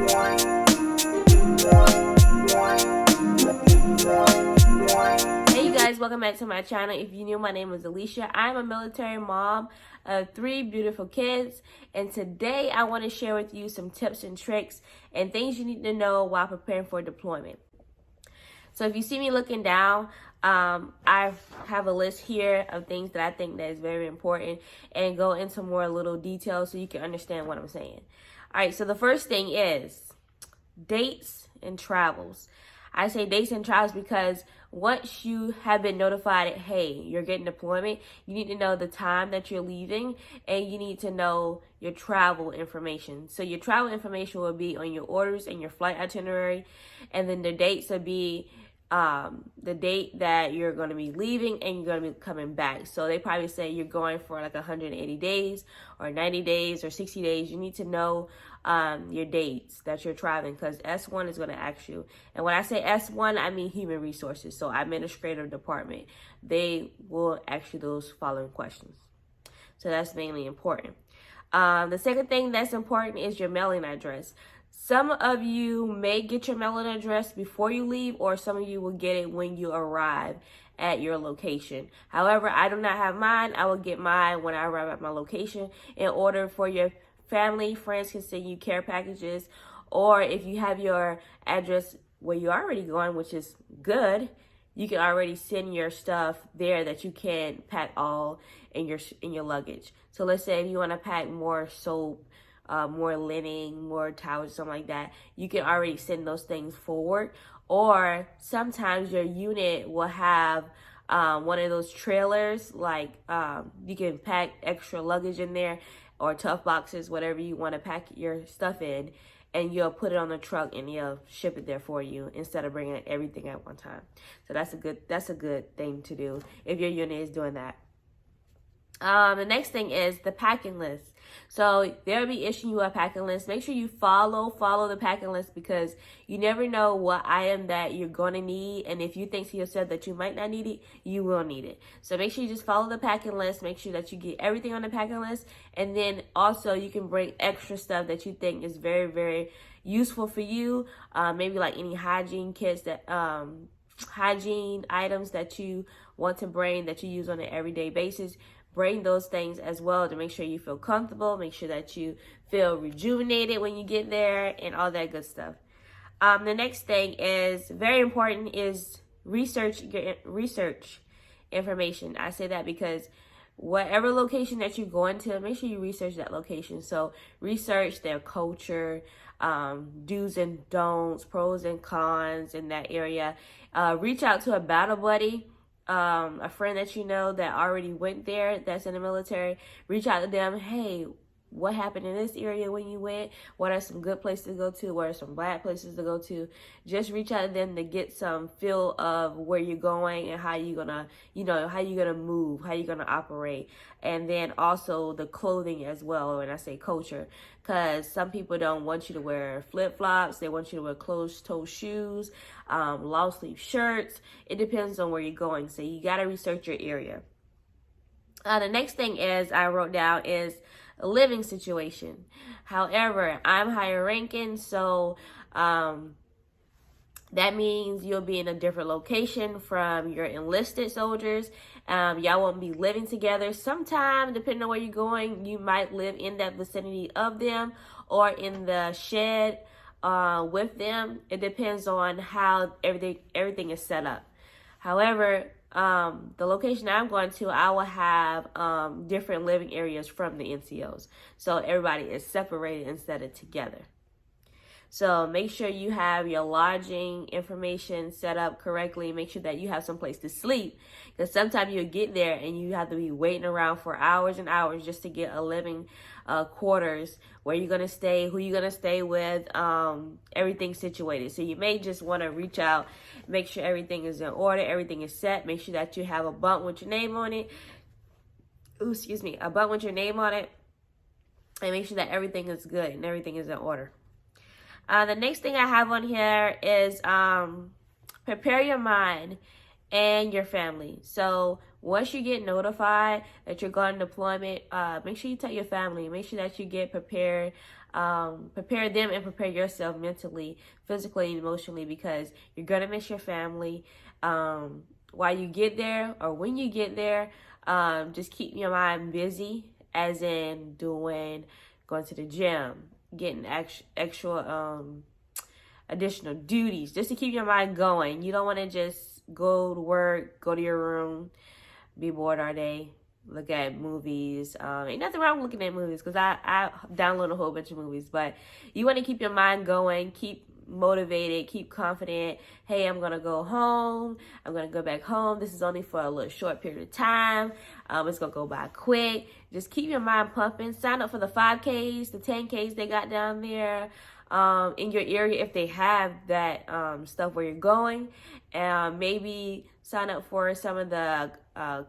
Hey you guys, welcome back to my channel. If you're new, my name is Alicia. I'm a military mom of 3 beautiful kids, and today I want to share with you some tips and tricks and things you need to know while preparing for deployment. So if you see me looking down, I have a list here of things that I think that is very important and go into more little details so you can understand what I'm saying. All right, so the first thing is dates and travels. I say dates and travels because once you have been notified that, hey, you're getting deployment, you need to know the time that you're leaving and you need to know your travel information. So your travel information will be on your orders and your flight itinerary, and then the dates will be the date that you're going to be leaving and you're going to be coming back. So they probably say you're going for like 180 days or 90 days or 60 days. You need to know your dates that you're traveling, because S1 is going to ask you. And when I say S1, I mean human resources. So administrative department, they will ask you those following questions. So that's mainly important. The second thing that's important is your mailing address. Some of you may get your mailing address before you leave, or some of you will get it when you arrive at your location. However, I do not have mine. I will get mine when I arrive at my location. In order for your family, friends can send you care packages, or if you have your address where you're already going, which is good, you can already send your stuff there that you can pack all in your luggage. So let's say if you want to pack more soap, more linen, more towels, something like that, you can already send those things forward. Or sometimes your unit will have one of those trailers, like you can pack extra luggage in there, or tough boxes, whatever you want to pack your stuff in, and you'll put it on the truck and you'll ship it there for you instead of bringing everything at one time. So that's a good thing to do if your unit is doing that. The next thing is the packing list. So they'll be issuing you a packing list. Make sure you follow the packing list, because you never know what item that you're going to need. And if you think to yourself that you might not need it, you will need it. So make sure you just follow the packing list. Make sure that you get everything on the packing list. And then also you can bring extra stuff that you think is very, very useful for you. Maybe like any hygiene kits that, hygiene items that you want to bring that you use on an everyday basis. Bring those things as well to make sure you feel comfortable, make sure that you feel rejuvenated when you get there, and all that good stuff. The next thing is very important is research information. I say that because whatever location that you're going to, make sure you research that location. So research their culture, do's and don'ts, pros and cons in that area. Reach out to a battle buddy, a friend that you know that already went there, that's in the military. Reach out to them. Hey, what happened in this area when you went? What are some good places to go to? What are some bad places to go to? Just reach out to them to get some feel of where you're going and how you're gonna, how you're gonna move, how you're gonna operate. And then also the clothing as well, when I say culture, because some people don't want you to wear flip-flops. They want you to wear closed-toe shoes, long-sleeve shirts. It depends on where you're going. So you gotta research your area. The next thing is I wrote down is a living situation. However, I'm higher ranking, so that means you'll be in a different location from your enlisted soldiers. Y'all won't be living together. Sometime, depending on where you're going, you might live in that vicinity of them or in the shed with them. It depends on how everything is set up. However, the location I'm going to, I will have different living areas from the NCOs. So everybody is separated instead of together. So make sure you have your lodging information set up correctly. Make sure that you have some place to sleep, because sometimes you'll get there and you have to be waiting around for hours and hours just to get a living quarters, where you're going to stay, who you're going to stay with, everything situated. So you may just want to reach out, make sure everything is in order, everything is set. Make sure that you have a bunk with your name on it. A bunk with your name on it. And make sure that everything is good and everything is in order. The next thing I have on here is prepare your mind and your family. So once you get notified that you're going on deployment, make sure you tell your family. Make sure that you get prepared prepare them and prepare yourself mentally, physically, and emotionally, because you're gonna miss your family. While you get there or when you get there, just keep your mind busy, as in going to the gym, getting extra additional duties, just to keep your mind going. You don't want to just go to work, go to your room, be bored all day, look at movies. Ain't nothing wrong with looking at movies, because I download a whole bunch of movies, but you want to keep your mind going, keep motivated, keep confident. Hey, I'm gonna go home, I'm gonna go back home. This is only for a little short period of time. It's gonna go by quick. Just keep your mind pumping. Sign up for the 5Ks, the 10Ks they got down there in your area, if they have that stuff where you're going. And maybe sign up for some of the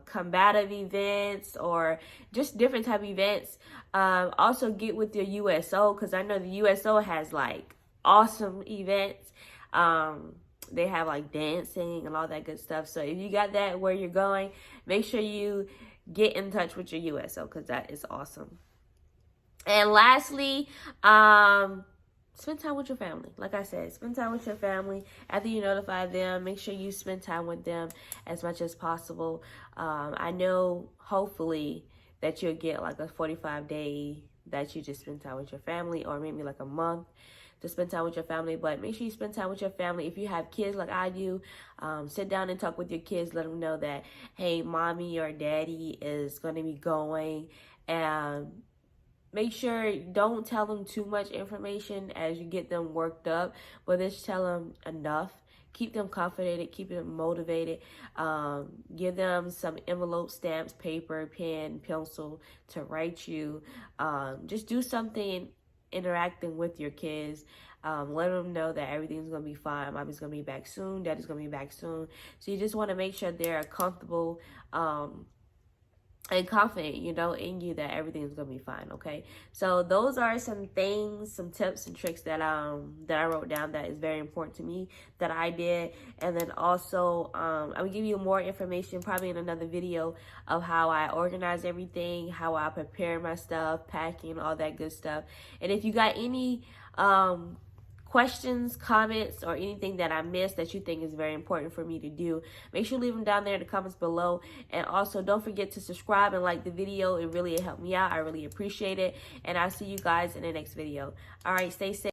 combative events, or just different type of events. Also get with your USO, because I know the USO has like awesome events. They have like dancing and all that good stuff. So if you got that where you're going, make sure you get in touch with your USO, because that is awesome. And lastly, spend time with your family. Like I said, spend time with your family. After you notify them, make sure you spend time with them as much as possible. I know, hopefully, that you'll get like a 45-day that you just spend time with your family, or maybe like a month to spend time with your family. But make sure you spend time with your family. If you have kids like I do, sit down and talk with your kids. Let them know that, hey, mommy or daddy is going to be going. And make sure, don't tell them too much information as you get them worked up, but just tell them enough. Keep them confident, keep them motivated. Give them some envelope, stamps, paper, pen, pencil to write you. Just do something interacting with your kids. Let them know that everything's going to be fine. Mommy's going to be back soon. Daddy's going to be back soon. So you just want to make sure they're comfortable and confident, you know, in you, that everything's gonna be fine. Okay, so those are some things, some tips and tricks that I wrote down that is very important to me, that I did. And then also I will give you more information probably in another video of how I organize everything, how I prepare my stuff, packing, all that good stuff. And if you got any questions, comments, or anything that I missed that you think is very important for me to do, make sure you leave them down there in the comments below. And also, don't forget to subscribe and like the video. It really helped me out. I really appreciate it. And I'll see you guys in the next video. All right, stay safe.